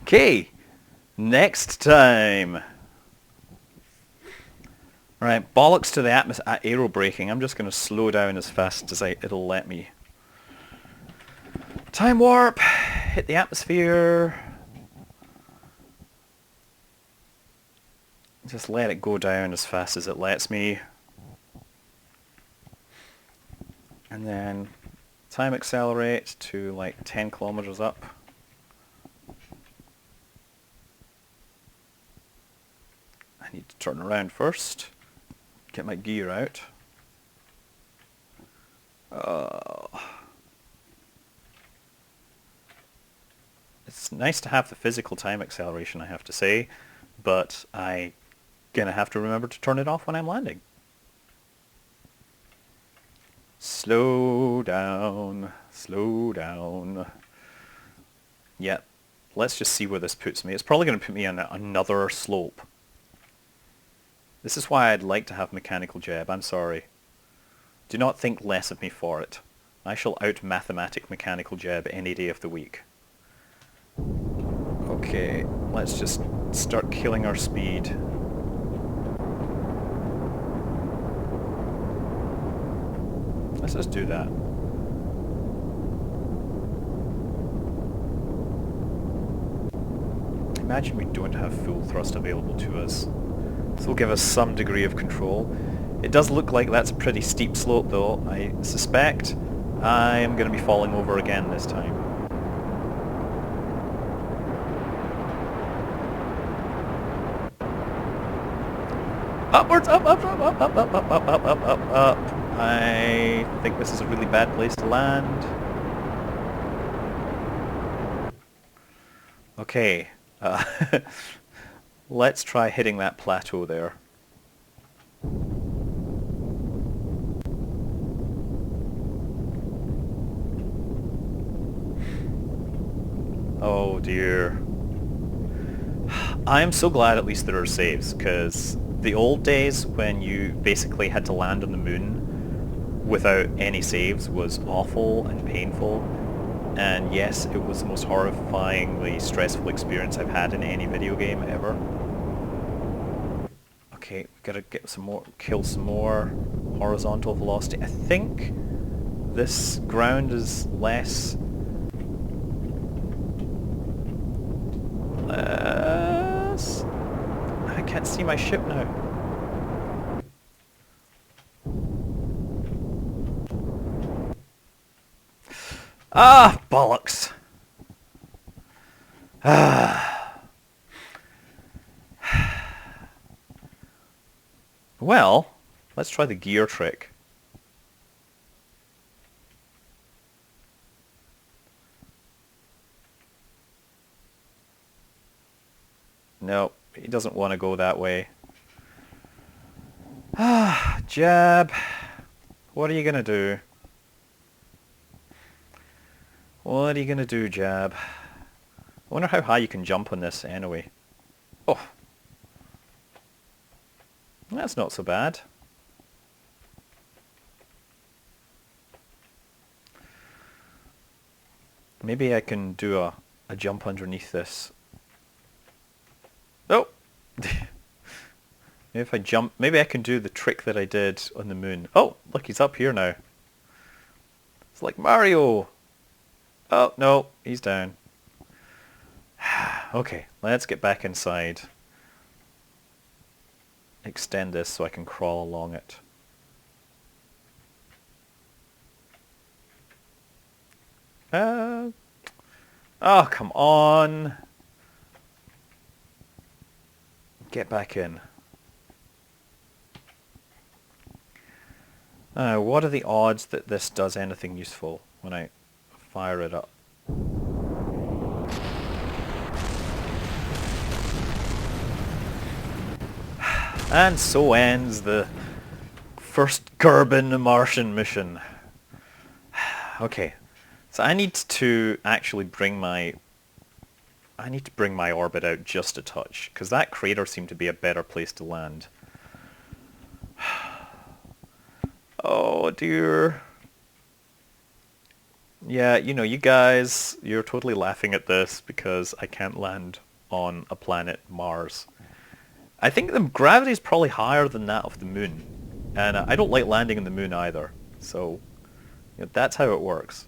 Okay, next time. Right, bollocks to the aero braking. I'm just going to slow down as fast as it'll let me. Time warp, hit the atmosphere. Just let it go down as fast as it lets me. And then time accelerate to like 10 kilometers up. I need to turn around first. Get my gear out. It's nice to have the physical time acceleration, I have to say, but I'm gonna have to remember to turn it off when I'm landing. Slow down, slow down. Yeah, let's just see where this puts me. It's probably going to put me on another slope. This is why I'd like to have mechanical jab, I'm sorry. Do not think less of me for it. I shall out-mathematic mechanical jab any day of the week. Okay, let's just start killing our speed. Let's just do that. Imagine we don't have full thrust available to us. This will give us some degree of control. It does look like that's a pretty steep slope though. I suspect I am going to be falling over again this time. Upwards! Up, up, up, up, up, up, up, up, up, up, up, up. I think this is a really bad place to land. Okay. Let's try hitting that plateau there. Oh dear. I am so glad at least there are saves, because the old days when you basically had to land on the moon without any saves was awful and painful. And yes, it was the most horrifyingly stressful experience I've had in any video game ever. Okay, we gotta get some more, kill some more horizontal velocity. I think this ground is less... I can't see my ship now. Ah, bollocks. Well, let's try the gear trick. No, he doesn't want to go that way. Ah, jab. What are you gonna do? What are you gonna do, jab? I wonder how high you can jump on this anyway. Oh. That's not so bad. Maybe I can do a jump underneath this. Oh! Maybe if I jump, maybe I can do the trick that I did on the moon. Oh, look, he's up here now. It's like Mario! Oh, no, he's down. Okay, let's get back inside. Extend this so I can crawl along it. Oh, come on! Get back in. What are the odds that this does anything useful when I fire it up? And so ends the first Kerbin Martian mission. Okay, so I need to actually bring my orbit out just a touch, because that crater seemed to be a better place to land. Oh dear. Yeah, you know, you guys, you're totally laughing at this because I can't land on a planet Mars. I think the gravity is probably higher than that of the moon. And I don't like landing on the moon either. So, you know, that's how it works.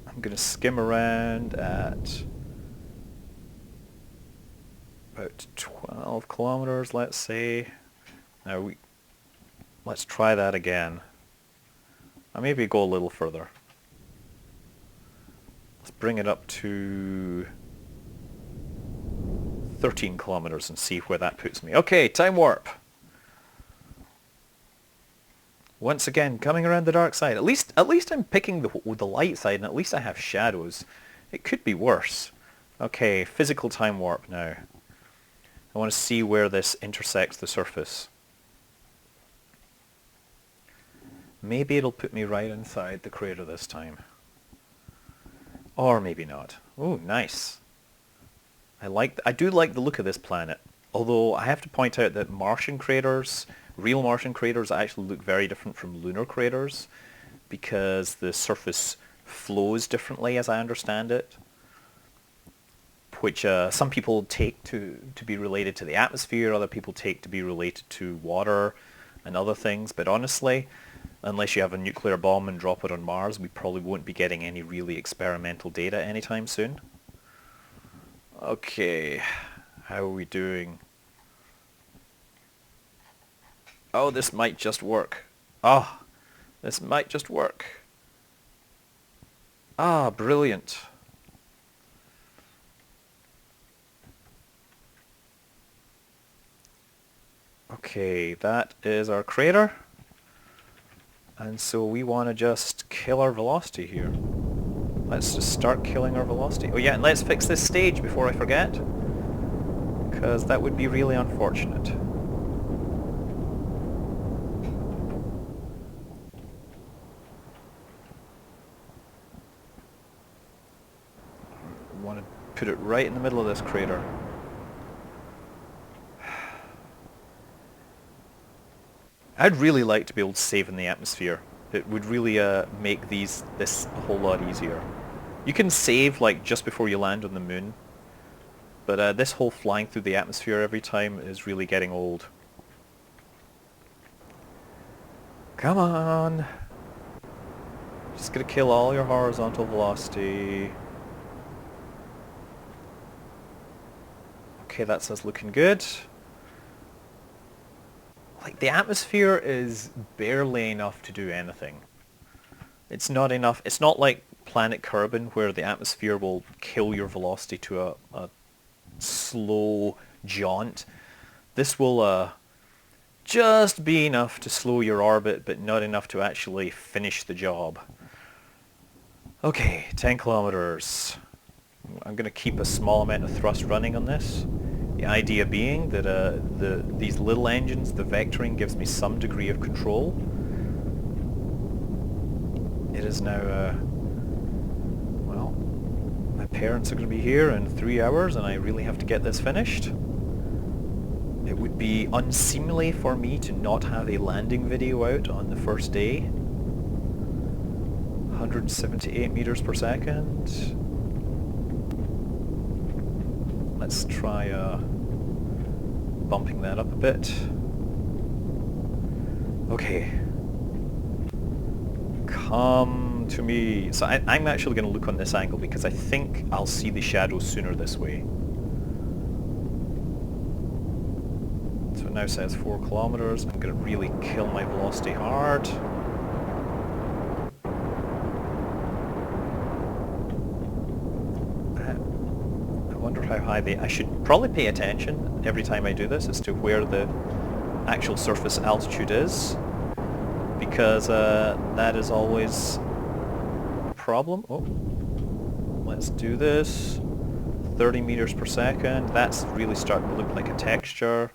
I'm going to skim around at about 12 kilometers, let's say. Now, let's try that again. I'll maybe go a little further. Let's bring it up to 13 kilometers and see where that puts me. Okay, time warp. Once again, coming around the dark side. At least I'm picking the light side, and at least I have shadows. It could be worse. Okay, physical time warp now. I want to see where this intersects the surface. Maybe it'll put me right inside the crater this time. Or maybe not. Oh, nice. I do like the look of this planet. Although I have to point out that Martian craters, real Martian craters, actually look very different from lunar craters because the surface flows differently, as I understand it, which some people take to be related to the atmosphere, other people take to be related to water and other things. But honestly, unless you have a nuclear bomb and drop it on Mars, we probably won't be getting any really experimental data anytime soon. Okay, how are we doing? Oh, this might just work. Ah, this might just work. Ah, brilliant. Okay, that is our crater. And so we want to just kill our velocity here. Let's just start killing our velocity. Oh yeah, and let's fix this stage before I forget, because that would be really unfortunate. I want to put it right in the middle of this crater. I'd really like to be able to save in the atmosphere. It would really make this a whole lot easier. You can save like just before you land on the moon, but this whole flying through the atmosphere every time is really getting old. Come on! Just gonna kill all your horizontal velocity. Okay, that's us looking good. Like, the atmosphere is barely enough to do anything. It's not enough. It's not like planet Kerbin, where the atmosphere will kill your velocity to a slow jaunt. This will just be enough to slow your orbit, but not enough to actually finish the job. Okay, 10 kilometers. I'm going to keep a small amount of thrust running on this. The idea being that these little engines, the vectoring, gives me some degree of control. It is now, well, my parents are going to be here in 3 hours and I really have to get this finished. It would be unseemly for me to not have a landing video out on the first day. 178 meters per second. Let's try bumping that up a bit. Okay. Come to me. So I'm actually going to look on this angle because I think I'll see the shadows sooner this way. So it now says 4 kilometers. I'm going to really kill my velocity hard. How high I should probably pay attention every time I do this as to where the actual surface altitude is, because that is always a problem. Oh, let's do this. 30 meters per second. That's really starting to look like a texture.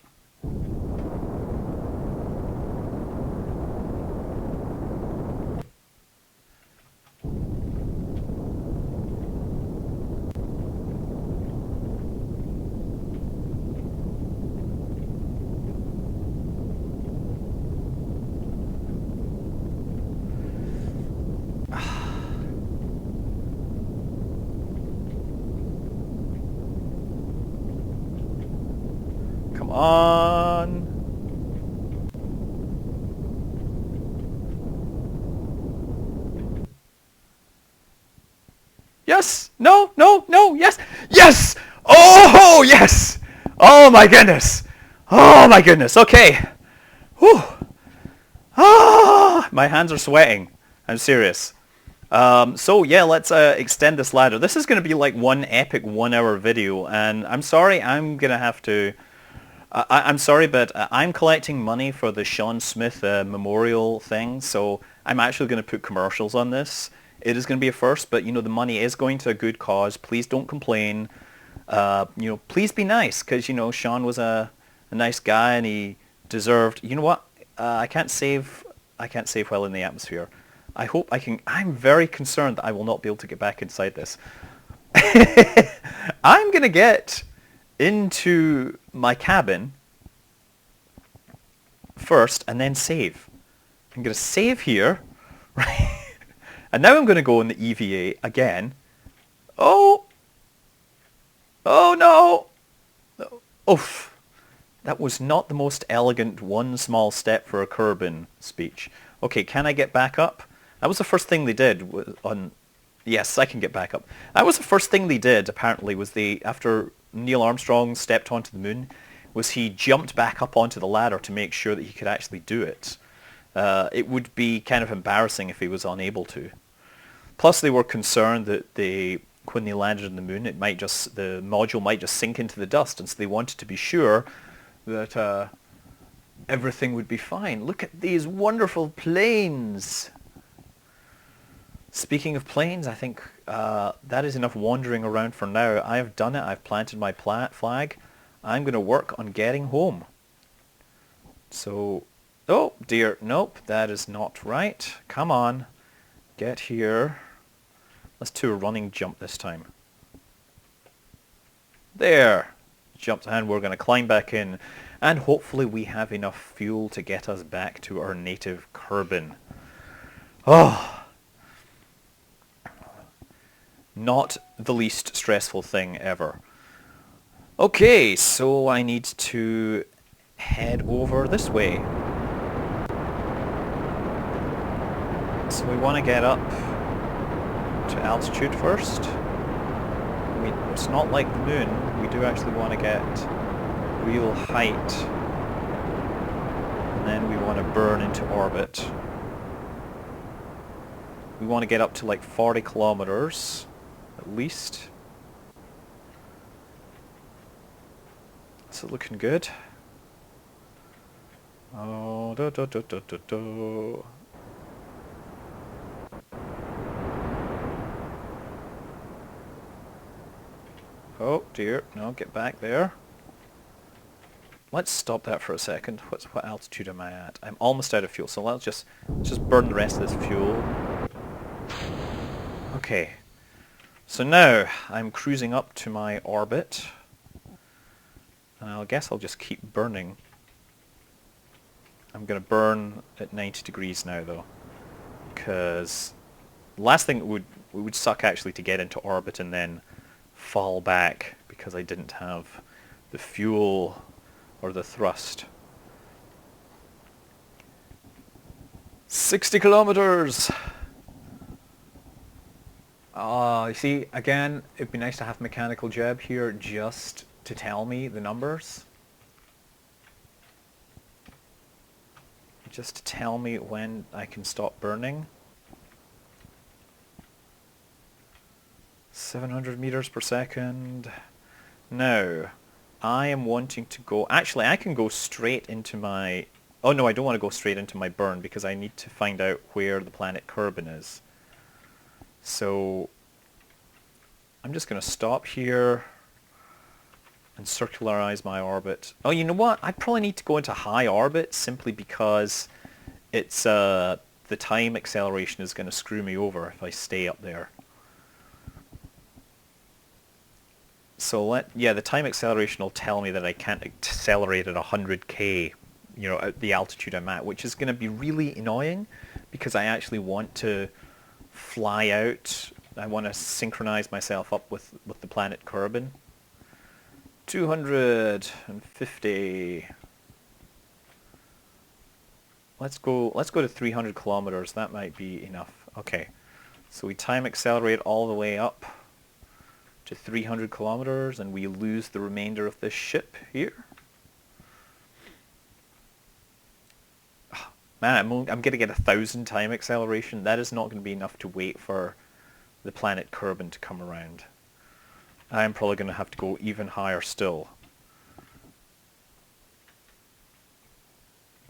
on. Yes! No! No! No! Yes! Yes! Oh! Yes! Oh my goodness! Oh my goodness! Okay. Whew. Ah! My hands are sweating. I'm serious. So yeah, let's extend this ladder. This is going to be like one epic 1 hour video, and I'm sorry, I'm going to have to... I'm sorry, but I'm collecting money for the Sean Smith memorial thing, so I'm actually going to put commercials on this. It is going to be a first, but you know, the money is going to a good cause. Please don't complain. You know, please be nice, because you know, Sean was a nice guy and he deserved... You know what? I can't save well in the atmosphere. I hope I can... I'm very concerned that I will not be able to get back inside this. I'm going to get into my cabin first and then save. I'm going to save here, right? And now I'm going to go in the EVA again. Oh! Oh no! Oof. That was not the most elegant one small step for a Kerbin speech. Okay, can I get back up? That was the first thing they did on... Yes, I can get back up. That was the first thing they did, apparently, was they, after Neil Armstrong stepped onto the moon, was he jumped back up onto the ladder to make sure that he could actually do it. It would be kind of embarrassing if he was unable to. Plus, they were concerned that when they landed on the moon, the module might just sink into the dust, and so they wanted to be sure that everything would be fine. Look at these wonderful planes. Speaking of planes, I think that is enough wandering around for now. I have done it. I've planted my flag. I'm going to work on getting home. So, oh dear, nope, that is not right. Come on, get here. Let's do a running jump this time. There, jumped, and we're going to climb back in. And hopefully we have enough fuel to get us back to our native Kerbin. Oh. Not the least stressful thing ever. Okay, so I need to head over this way. So we want to get up to altitude first. It's not like the moon. We do actually want to get real height. And then we want to burn into orbit. We want to get up to like 40 kilometers. At least. Is it looking good? Oh, Oh dear, no, get back there. Let's stop that for a second. What altitude am I at? I'm almost out of fuel, so let's just burn the rest of this fuel. Okay. So now I'm cruising up to my orbit. And I guess I'll just keep burning. I'm going to burn at 90 degrees now though. Because the last thing it would suck actually to get into orbit and then fall back because I didn't have the fuel or the thrust. 60 kilometers! You see, again, it'd be nice to have Mechanical Jeb here just to tell me the numbers. Just to tell me when I can stop burning. 700 meters per second. Now, I am wanting to go... Actually, I can go straight into my... Oh no, I don't want to go straight into my burn because I need to find out where the planet Kerbin is. So I'm just going to stop here and circularize my orbit. Oh, you know what? I probably need to go into high orbit simply because it's the time acceleration is going to screw me over if I stay up there. So the time acceleration will tell me that I can't accelerate at 100k, you know, at the altitude I'm at, which is going to be really annoying because I actually want to fly out. I want to synchronize myself up with the planet Kerbin. 250. Let's go to 300 kilometers. That might be enough. Okay. So we time accelerate all the way up to 300 kilometers and we lose the remainder of this ship here. Man, I'm going to get 1,000 time acceleration. That is not going to be enough to wait for the planet Kerbin to come around. I'm probably going to have to go even higher still.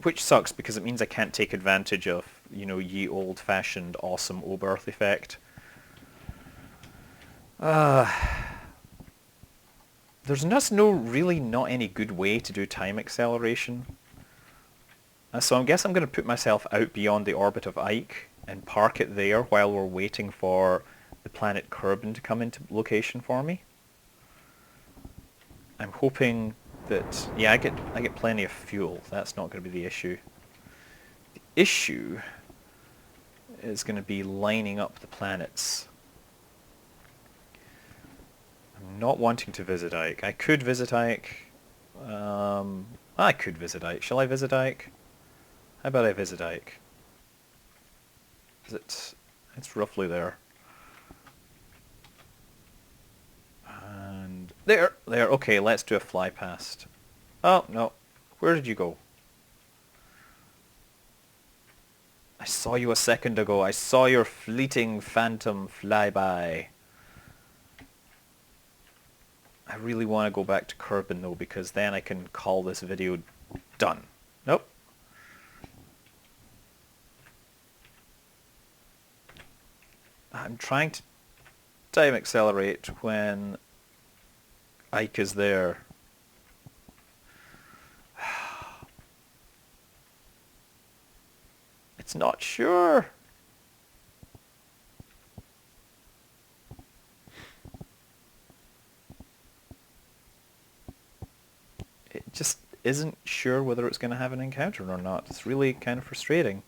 Which sucks because it means I can't take advantage of, you know, ye old-fashioned awesome Oberth effect. There's just really not any good way to do time acceleration. So I guess I'm going to put myself out beyond the orbit of Ike and park it there while we're waiting for the planet Kerbin to come into location for me. I'm hoping that, yeah, I get plenty of fuel. That's not going to be the issue. The issue is going to be lining up the planets. I'm not wanting to visit Ike. I could visit Ike. I could visit Ike. Shall I visit Ike? How about I visit Ike? It's roughly there. And there. Okay, let's do a fly past. Oh, no. Where did you go? I saw you a second ago. I saw your fleeting phantom flyby. I really want to go back to Kerbin though, because then I can call this video done. Nope. I'm trying to time accelerate when Ike is there. It's not sure. It just isn't sure whether it's going to have an encounter or not. It's really kind of frustrating.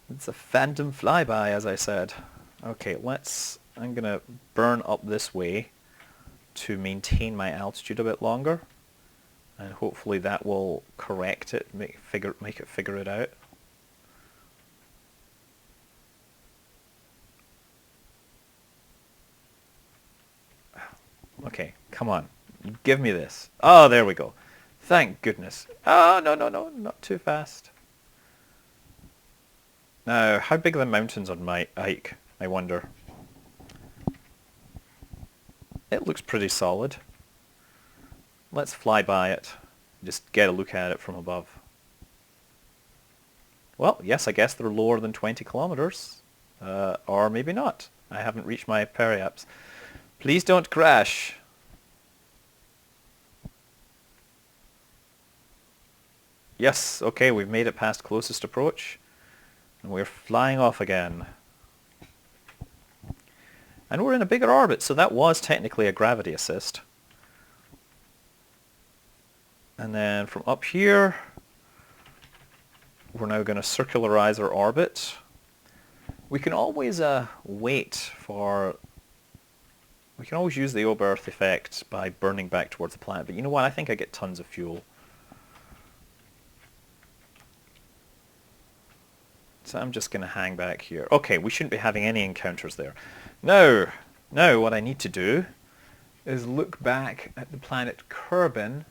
It's a phantom flyby, as I said. Okay, I'm going to burn up this way to maintain my altitude a bit longer. And hopefully that will correct it, make it figure it out. Okay, come on. Give me this. Oh, there we go. Thank goodness. Oh, no, not too fast. Now, how big are the mountains on my Ike, I wonder? It looks pretty solid. Let's fly by it. Just get a look at it from above. Well, yes, I guess they're lower than 20 kilometers. Or maybe not. I haven't reached my periaps. Please don't crash. Yes, okay, we've made it past closest approach. And we're flying off again. And we're in a bigger orbit, so that was technically a gravity assist. And then from up here, we're now going to circularize our orbit. We can always wait for... We can always use the Oberth effect by burning back towards the planet. But you know what? I think I get tons of fuel. So I'm just going to hang back here. Okay, we shouldn't be having any encounters there. Now what I need to do is look back at the planet Kerbin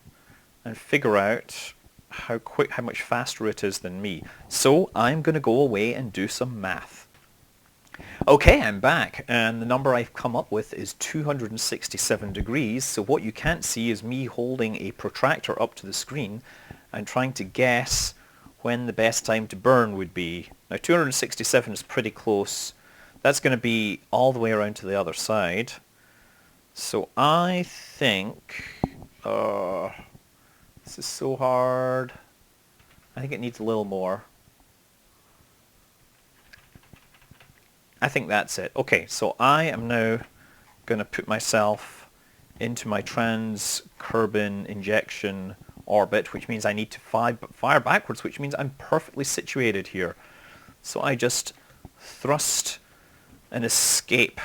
and figure out how much faster it is than me. So I'm going to go away and do some math. Okay, I'm back, and the number I've come up with is 267 degrees. So what you can't see is me holding a protractor up to the screen and trying to guess when the best time to burn would be. Now 267 is pretty close. That's going to be all the way around to the other side. So I think... this is so hard. I think it needs a little more. I think that's it. Okay, so I am now going to put myself into my trans-Kerbin injection orbit, which means I need to fire backwards, which means I'm perfectly situated here. So I just thrust and escape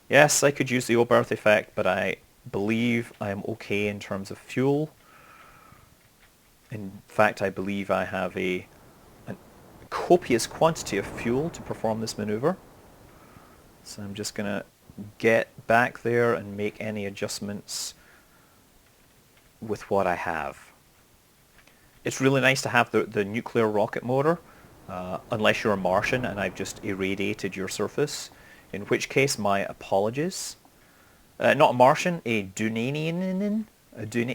Yes, I could use the O-berth effect, but I believe I am okay in terms of fuel. In fact, I believe I have a copious quantity of fuel to perform this maneuver. So I'm just going to get back there and make any adjustments with what I have. It's really nice to have the nuclear rocket motor, unless you're a Martian and I've just irradiated your surface, in which case my apologies. Not a Martian, a Dunanian?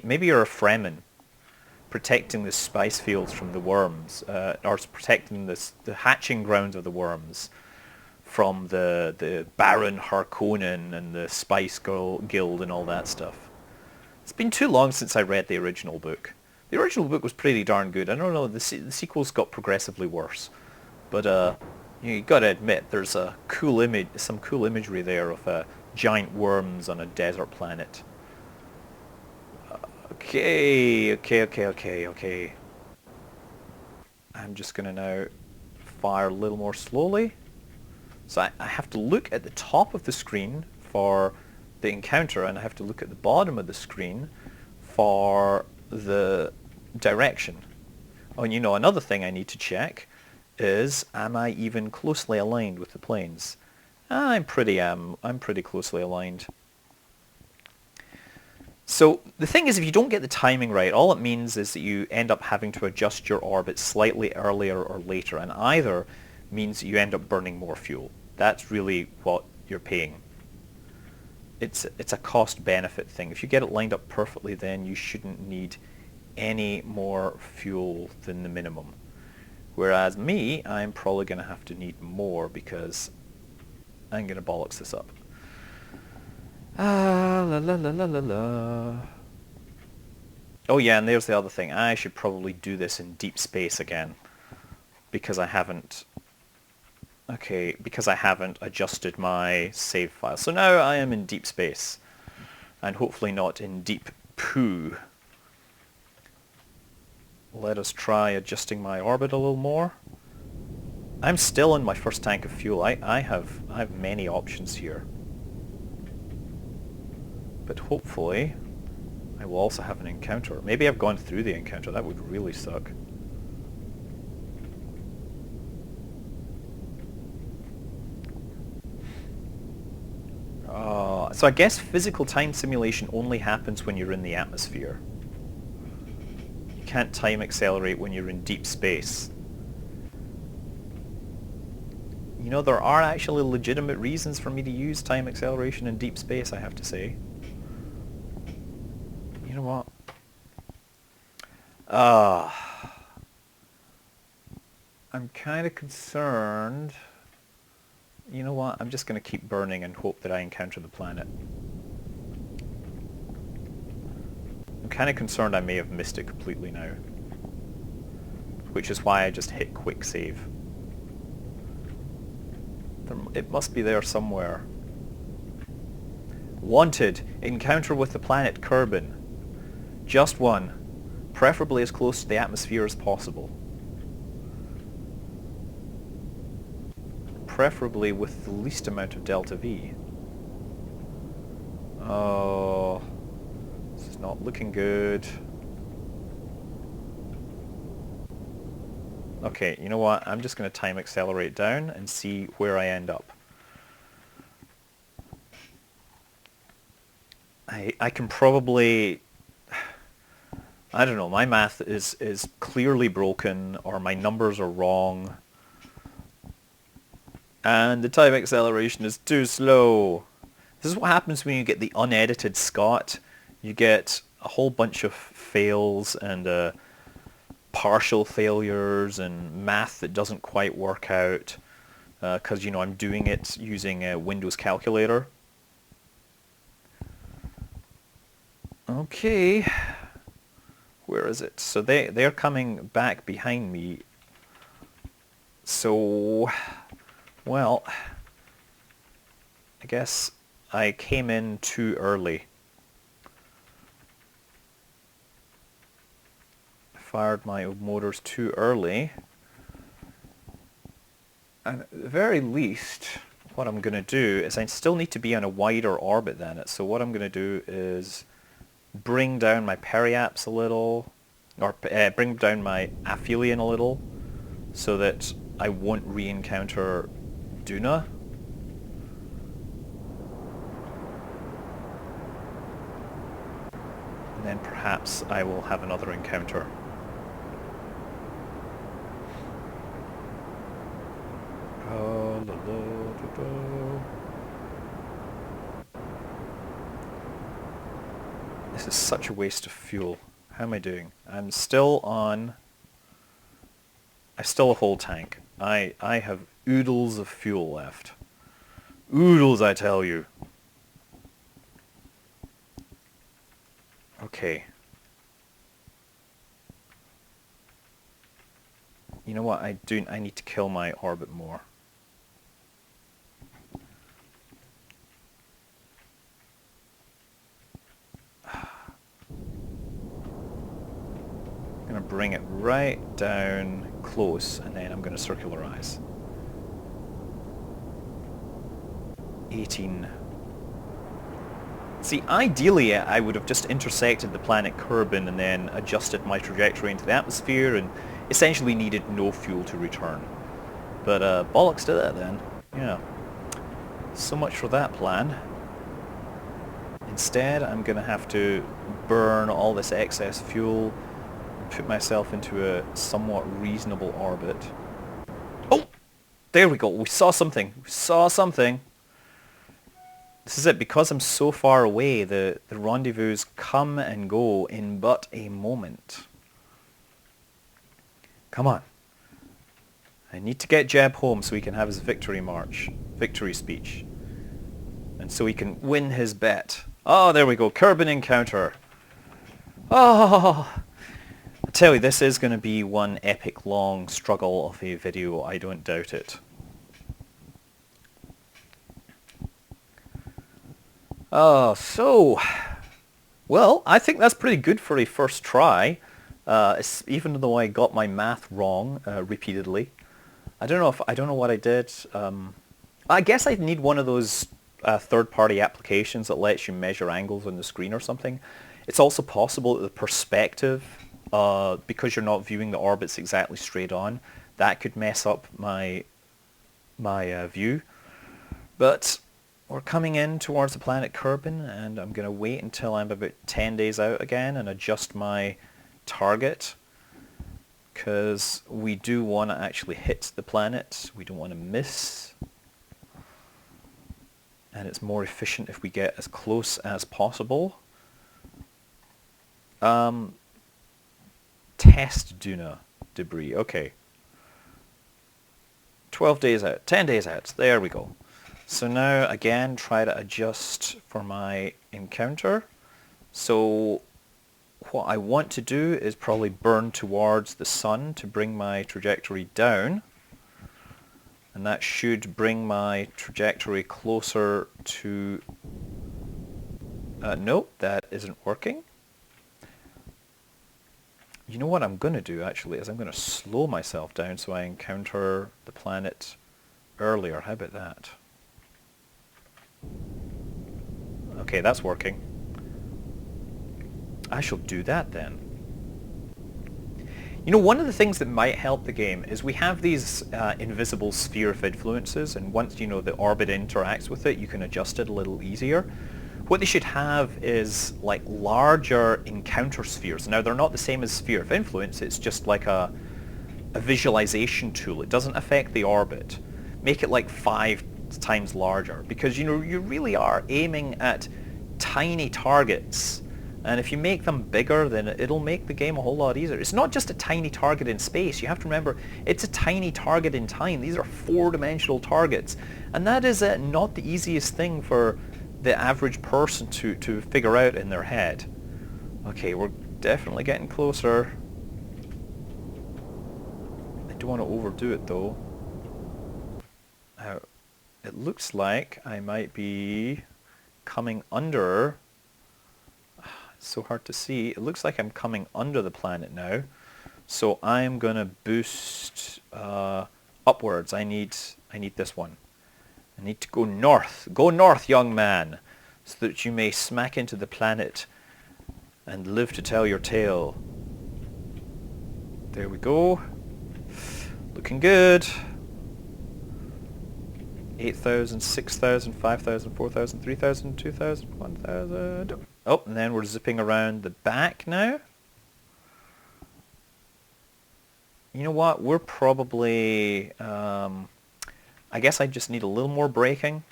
Maybe you're a Fremen, protecting the spice fields from the worms, or protecting the hatching grounds of the worms from the Baron Harkonnen and the Spice Guild and all that stuff. It's been too long since I read the original book. The original book was pretty darn good. I don't know, the sequels got progressively worse. But you got to admit, there's a cool image, some cool imagery there of giant worms on a desert planet. Okay. I'm just going to now fire a little more slowly. So I have to look at the top of the screen for the encounter, and I have to look at the bottom of the screen for the direction. Oh, and another thing I need to check is, am I even closely aligned with the planes? I'm pretty closely aligned. So the thing is, if you don't get the timing right, all it means is that you end up having to adjust your orbit slightly earlier or later, and either means that you end up burning more fuel. That's really what you're paying. It's a cost-benefit thing. If you get it lined up perfectly, then you shouldn't need any more fuel than the minimum. Whereas me, I'm probably going to have to need more because I'm going to bollocks this up. La. Oh yeah, and there's the other thing. I should probably do this in deep space again because I haven't adjusted my save file. So now I am in deep space, and hopefully not in deep poo. Let us try adjusting my orbit a little more. I'm still in my first tank of fuel. I have many options here. But hopefully I will also have an encounter. Maybe I've gone through the encounter. That would really suck. So I guess physical time simulation only happens when you're in the atmosphere. You can't time accelerate when you're in deep space. There are actually legitimate reasons for me to use time acceleration in deep space, I have to say. You know what? I'm kind of concerned. You know what? I'm just going to keep burning and hope that I encounter the planet. I'm kind of concerned I may have missed it completely now. Which is why I just hit quick save. It must be there somewhere. Wanted. Encounter with the planet Kerbin. Just one. Preferably as close to the atmosphere as possible. Preferably with the least amount of delta V. Oh, this is not looking good. Okay, you know what? I'm just going to time accelerate down and see where I end up. I can probably... I don't know, my math is clearly broken, or my numbers are wrong. And the time acceleration is too slow. This is what happens when you get the unedited Scott. You get a whole bunch of fails and partial failures and math that doesn't quite work out. Because, I'm doing it using a Windows calculator. Okay. Where is it? So they're coming back behind me. So... well, I guess I came in too early. Fired my motors too early. And at the very least, what I'm going to do is I still need to be on a wider orbit than it. So what I'm going to do is bring down my periaps a little, or bring down my aphelion a little, so that I won't re-encounter Duna. And then perhaps I will have another encounter. Oh, la, la, da, da. This is such a waste of fuel. How am I doing? I'm still on... I still a whole tank. I have oodles of fuel left. Oodles, I tell you. Okay. You know what? I need to kill my orbit more. I'm going to bring it right down close, and then I'm going to circularize. 18. See, ideally I would have just intersected the planet Kerbin and then adjusted my trajectory into the atmosphere and essentially needed no fuel to return. But bollocks to that then. Yeah. So much for that plan. Instead, I'm going to have to burn all this excess fuel, put myself into a somewhat reasonable orbit. Oh! There we go. We saw something. We saw something. This is it. Because I'm so far away, the rendezvous come and go in but a moment. Come on. I need to get Jeb home so he can have his victory speech. And so he can win his bet. Oh, there we go. Kerbin encounter. Oh! I tell you, this is going to be one epic long struggle of a video, I don't doubt it. Well, I think that's pretty good for a first try, even though I got my math wrong repeatedly. I don't know what I did. I guess I'd need one of those third-party applications that lets you measure angles on the screen or something. It's also possible that the perspective, because you're not viewing the orbits exactly straight on, that could mess up my view. But we're coming in towards the planet Kerbin, and I'm going to wait until I'm about 10 days out again and adjust my target, because we do want to actually hit the planet. We don't want to miss. And it's more efficient if we get as close as possible. Test Duna debris. Okay. 12 days out. 10 days out. There we go. So now, again, try to adjust for my encounter. So what I want to do is probably burn towards the sun to bring my trajectory down. And that should bring my trajectory closer to... nope, that isn't working. You know what I'm going to do, actually, is I'm going to slow myself down so I encounter the planet earlier. How about that? Okay, that's working. I shall do that then. You know, one of the things that might help the game is we have these invisible sphere of influences, and once, you know, the orbit interacts with it, you can adjust it a little easier. What they should have is like larger encounter spheres. Now, they're not the same as sphere of influence, it's just like a visualization tool. It doesn't affect the orbit. Make it like 5 times larger, because, you know, you really are aiming at tiny targets. And if you make them bigger, then it'll make the game a whole lot easier. It's not just a tiny target in space. You have to remember, it's a tiny target in time. These are 4-dimensional targets. And that is not the easiest thing for the average person to figure out in their head. Okay, we're definitely getting closer. I don't want to overdo it, though. Now, it looks like I might be coming under... It's so hard to see. It looks like I'm coming under the planet now. So I'm going to boost upwards. I need this one. I need to go north. Go north, young man, so that you may smack into the planet and live to tell your tale. There we go. Looking good. 8,000, 6,000, 5,000, 4,000, 3,000, 2,000, 1,000. Oh, and then we're zipping around the back now. You know what? We're probably... I guess I just need a little more braking.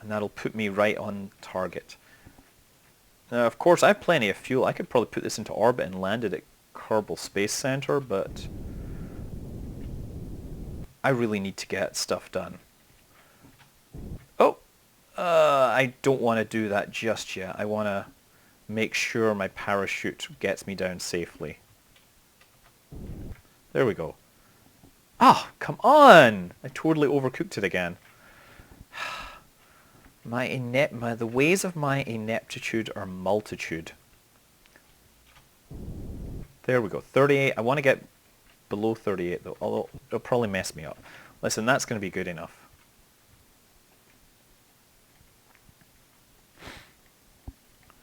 And that'll put me right on target. Now, of course, I have plenty of fuel. I could probably put this into orbit and land it at Kerbal Space Center, but I really need to get stuff done. Oh! I don't want to do that just yet. I want to make sure my parachute gets me down safely. There we go. Ah, come on! I totally overcooked it again. The ways of my ineptitude are multitude. There we go. 38. I want to get below 38 though, although it'll probably mess me up. Listen, that's going to be good enough.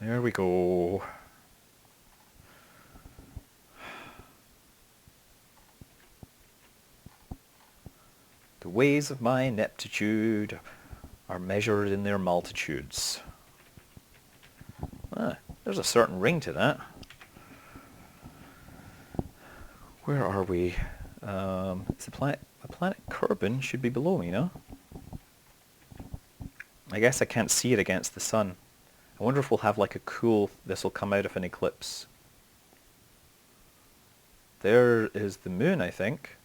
There we go. The ways of my ineptitude are measured in their multitudes. Ah, there's a certain ring to that. Where are we? It's the planet Kerbin should be below me, no? I guess I can't see it against the sun. I wonder if we'll have like a cool, this will come out of an eclipse. There is the moon, I think.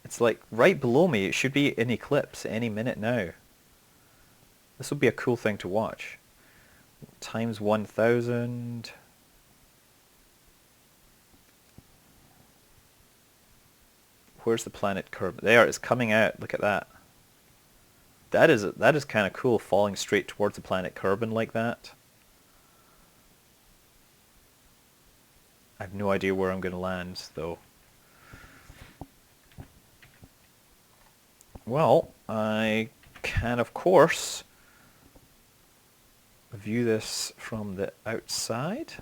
It's like right below me. It should be in eclipse any minute now. This will be a cool thing to watch. Times 1,000. Where's the planet Kerbin? There, it's coming out. Look at that. That is kind of cool, falling straight towards the planet Kerbin like that. I have no idea where I'm going to land, though. Well, I can, of course, view this from the outside.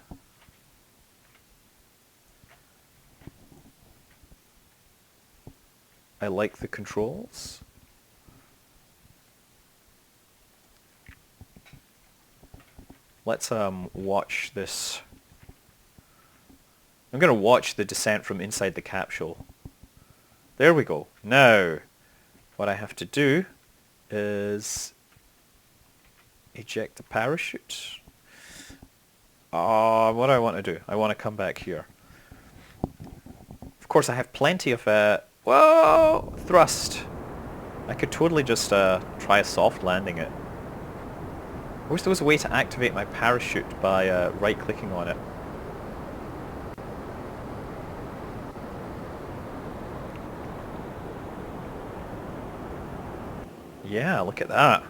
I like the controls. Let's watch this. I'm going to watch the descent from inside the capsule. There we go. Now, what I have to do is eject the parachute. What do I want to do? I want to come back here. Of course, I have plenty of whoa! Thrust. I could totally just try a soft landing it. I wish there was a way to activate my parachute by right-clicking on it. Yeah, look at that.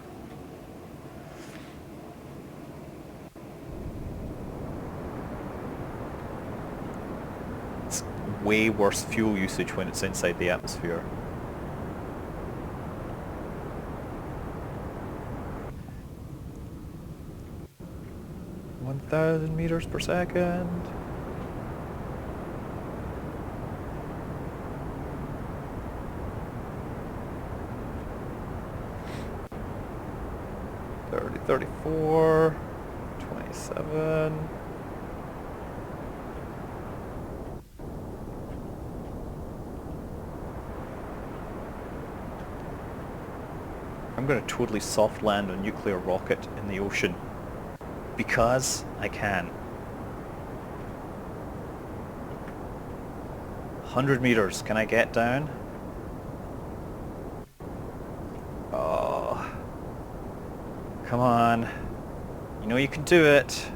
It's way worse fuel usage when it's inside the atmosphere. (1,000 meters per second). (30, 34, 27. I'm going to totally soft land a nuclear rocket in the ocean. Because I can. 100 meters. Can I get down? Oh. Come on. You know you can do it.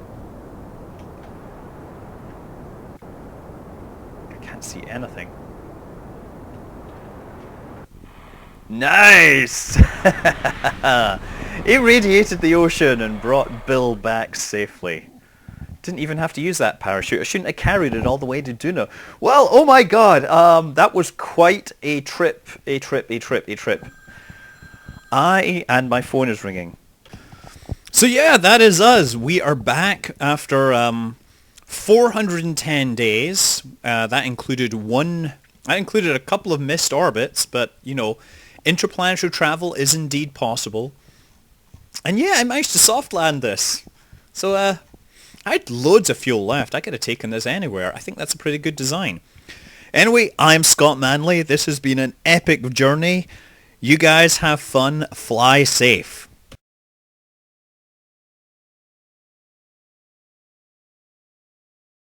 I can't see anything. Nice! It radiated the ocean and brought Bill back safely. Didn't even have to use that parachute. I shouldn't have carried it all the way to Duna. Well, oh my god, that was quite a trip. And my phone is ringing. So yeah, that is us. We are back after 410 days. That included a couple of missed orbits, but you know, interplanetary travel is indeed possible. And yeah, I managed to soft land this. So I had loads of fuel left. I could have taken this anywhere. I think that's a pretty good design. Anyway, I'm Scott Manley. This has been an epic journey. You guys have fun. Fly safe.